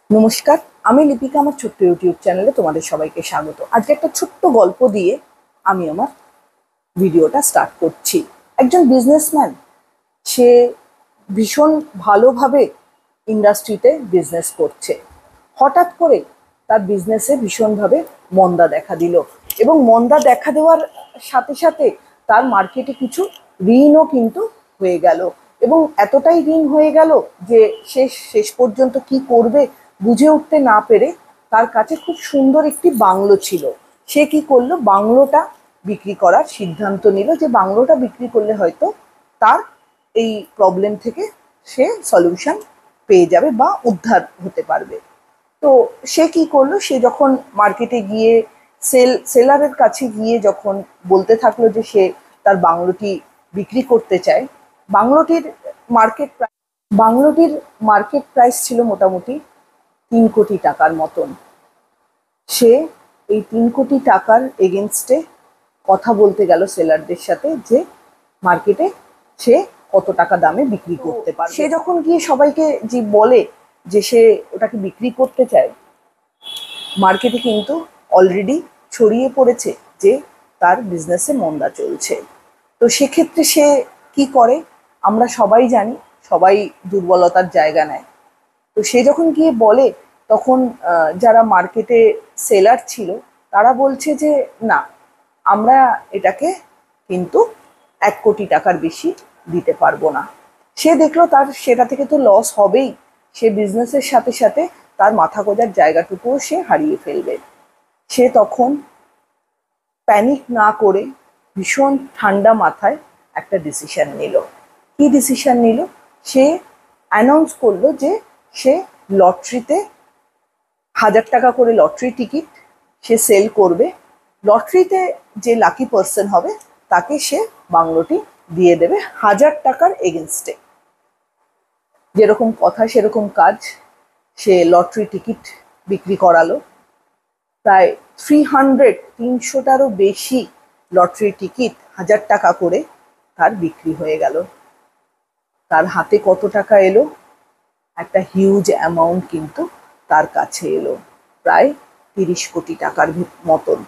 নমস্কার, আমি লিপিকা। আমার ছোট্ট ইউটিউব চ্যানেলে তোমাদের সবাইকে স্বাগত। আজকে একটা ছোট্ট গল্প দিয়ে আমি আমার ভিডিওটা স্টার্ট করছি। একজন বিজনেসম্যান, সে ভীষণ ভালোভাবে ইন্ডাস্ট্রিতে বিজনেস করছে। হঠাৎ করে তার বিজনেসে ভীষণভাবে মন্দা দেখা দিল, এবং মন্দা দেখা দেওয়ার সাথে সাথে তার মার্কেটে কিছু ঋণও কিন্তু হয়ে গেল। এবং এতটাই ঋণ হয়ে গেল যে শেষ পর্যন্ত কি করবে বুঝে উঠতে না পেরে তার কাছে খুব সুন্দর একটি বাংলো ছিল। সে কি করলো, বাংলোটা বিক্রি করার সিদ্ধান্ত নিল, যে বাংলোটা বিক্রি করলে হয়তো তার এই প্রবলেম থেকে সে সলিউশন পেয়ে যাবে বা উদ্ধার হতে পারবে। তো সে কি করলো, সে যখন মার্কেটে গিয়ে সেলারের কাছে গিয়ে যখন বলতে থাকলো যে সে তার বাংলোটি বিক্রি করতে চায়, বাংলোটির মার্কেট বাংলোটির মার্কেট প্রাইস ছিল মোটামুটি 3 কোটি টাকার মতন। সে এই 3 কোটি টাকার এগেনস্টে কথা বলতে গেল সেলারদের সাথে, যে মার্কেটে সে কত টাকা দামে বিক্রি করতে পারে। সে যখন গিয়ে সবাইকে যে বলে যে সে ওটাকে বিক্রি করতে চায়, মার্কেটে কিন্তু অলরেডি ছড়িয়ে পড়েছে যে তার বিজনেসে মন্দা চলছে। তো সেক্ষেত্রে সে কি করে, আমরা সবাই জানি, সবাই দুর্বলতার জায়গা নেয়। তো সে যখন গিয়ে বলে, তখন যারা মার্কেটে সেলার ছিল তারা বলছে যে না, আমরা এটাকে কিন্তু 1 কোটি টাকার বেশি দিতে পারবো না। সে দেখলো তার সেটা থেকে তো লস হবেই, সে বিজনেসের সাথে সাথে তার মাথা গোঁজার জায়গাটুকুও সে হারিয়ে ফেলবে। সে তখন প্যানিক না করে ভীষণ ঠান্ডা মাথায় একটা ডিসিশন নিল। কি ডিসিশন নিল? সে অ্যানাউন্স করলো যে সে লটারিতে 1000 টাকা করে লটারি টিকিট সে সেল করবে। লটারিতে যে লাকি পার্সন হবে তাকে সে বাংলোটি দিয়ে দেবে 1000 টাকার এগেনস্টে। যেরকম কথা সেরকম কাজ, সে লটারি টিকিট বিক্রি করালো। প্রায় 300টারও বেশি লটারি টিকিট 1000 টাকা করে তার বিক্রি হয়ে গেল। তার হাতে কত টাকা এলো? একটা হিউজ অ্যামাউন্ট কিন্তু তার কাছে এলো, প্রায় 30 কোটি টাকার মতন।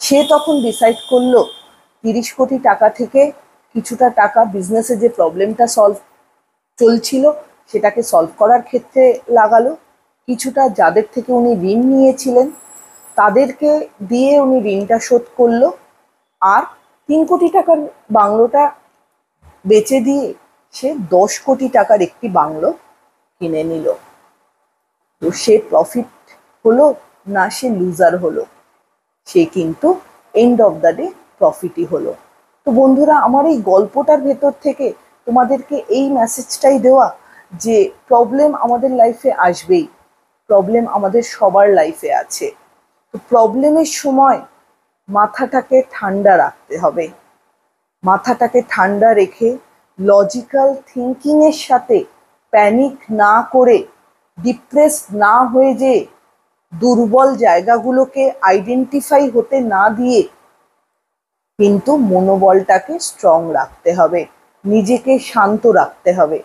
সে তখন ডিসাইড করলো 30 কোটি টাকা থেকে কিছুটা টাকা বিজনেসে যে প্রবলেমটা চলছিল সেটাকে সলভ করার ক্ষেত্রে লাগালো। কিছুটা যাদের থেকে উনি ঋণ নিয়েছিলেন তাদেরকে দিয়ে উনি ঋণটা শোধ করলো। আর 3 কোটি টাকার বাংলোটা বেচে দিয়ে সে 10 কোটি টাকার একটি বাংলো কিনে নিল। তো সে প্রফিট হলো না সে লুজার হলো? সে কিন্তু এন্ড অফ দ্য ডে প্রফিটই হলো। তো বন্ধুরা, আমার এই গল্পটার ভেতর থেকে তোমাদেরকে এই মেসেজটাই দেওয়া যে প্রবলেম আমাদের লাইফে আসবেই, প্রবলেম আমাদের সবার লাইফে আছে। তো প্রবলেমের সময় মাথাটাকে ঠান্ডা রাখতে হবে। মাথাটাকে ঠান্ডা রেখে লজিক্যাল থিঙ্কিংয়ের সাথে প্যানিক না করে, ডিপ্রেস না হয়ে, যে দুর্বল জায়গাগুলোকে আইডেন্টিফাই হতে না দিয়ে কিন্তু মনোবলটাকে স্ট্রং রাখতে হবে, নিজেকে শান্ত রাখতে হবে।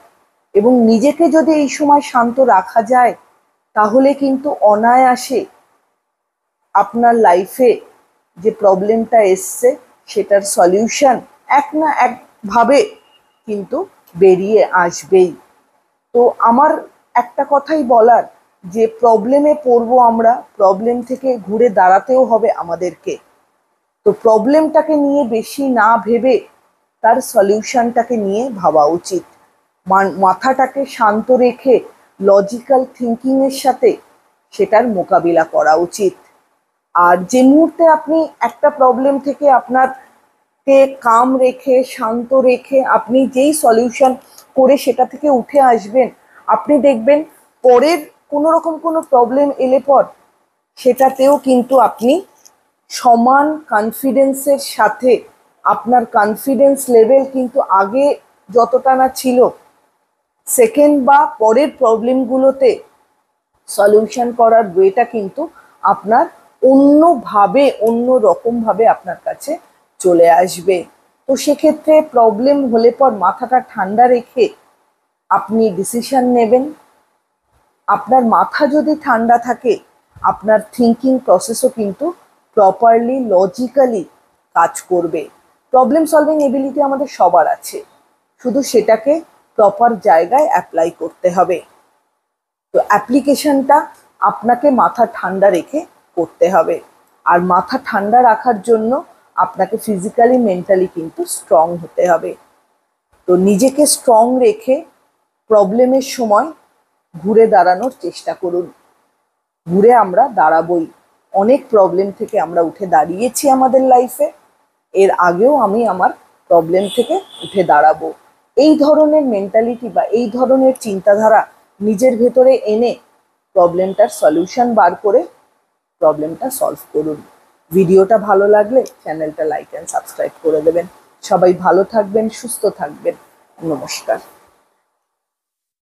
এবং নিজেকে যদি এই সময় শান্ত রাখা যায় তাহলে কিন্তু অনায়াসে আপনার লাইফে যে প্রবলেমটা এসছে সেটার সলিউশন এক না একভাবে কিন্তু বেরিয়ে আসবেই। তো আমার একটা কথাই বলার, যে প্রবলেমে পড়বো আমরা, প্রবলেম থেকে ঘুরে দাঁড়াতেও হবে আমাদেরকে। তো প্রবলেমটাকে নিয়ে বেশি না ভেবে তার সলিউশনটাকে নিয়ে ভাবা উচিত। মাথাটাকে শান্ত রেখে লজিক্যাল থিঙ্কিংয়ের সাথে সেটার মোকাবিলা করা উচিত। আর যে মুহূর্তে আপনি একটা প্রবলেম থেকে আপনারকে কাম রেখে, শান্ত রেখে আপনি যেই সলিউশন করে সেটা থেকে উঠে আসবেন, আপনি দেখবেন পরের কোনো রকম কোনো প্রবলেম এলে পর সেটাতেও কিন্তু আপনি সমান কনফিডেন্সের সাথে, আপনার কনফিডেন্স লেভেল কিন্তু আগে যতটা না ছিল, সেকেন্ড বা পরের প্রবলেমগুলোতে সলিউশন করার ওয়েটা কিন্তু আপনার অন্যভাবে, অন্য রকমভাবে আপনার কাছে চলে আসবে। তো সেক্ষেত্রে প্রবলেম হলে পর মাথাটা ঠান্ডা রেখে আপনি ডিসিশন নেবেন, আপনার মাথা যদি ঠান্ডা থাকে, আপনার থিঙ্কিং প্রসেসও কিন্তু প্রপারলি লজিক্যালি কাজ করবে। প্রবলেম সলভিং এবিলিটি আমাদের সবার আছে, শুধু সেটাকে প্রপার জায়গায় অ্যাপ্লাই করতে হবে। তো অ্যাপ্লিকেশনটা আপনাকে মাথা ঠান্ডা রেখে করতে হবে। আর মাথা ঠান্ডা রাখার জন্য আপনাকে ফিজিক্যালি মেন্টালি কিন্তু স্ট্রং হতে হবে। তো নিজেকে স্ট্রং রেখে প্রবলেমের সময় ঘুরে দাঁড়ানোর চেষ্টা করুন। ঘুরে আমরা দাঁড়াবই, অনেক প্রবলেম থেকে আমরা উঠে দাঁড়িয়েছি আমাদের লাইফে, এর আগেও আমি আমার প্রবলেম থেকে উঠে দাঁড়াবো। এই ধরনের মেন্টালিটি বা এই ধরনের চিন্তাধারা নিজের ভেতরে এনে প্রবলেমটার সলিউশন বার করে প্রবলেমটা সলভ করুন। ভিডিওটা ভালো লাগলে চ্যানেলটা লাইক অ্যান্ড সাবস্ক্রাইব করে দেবেন। সবাই ভালো থাকবেন, সুস্থ থাকবেন। নমস্কার।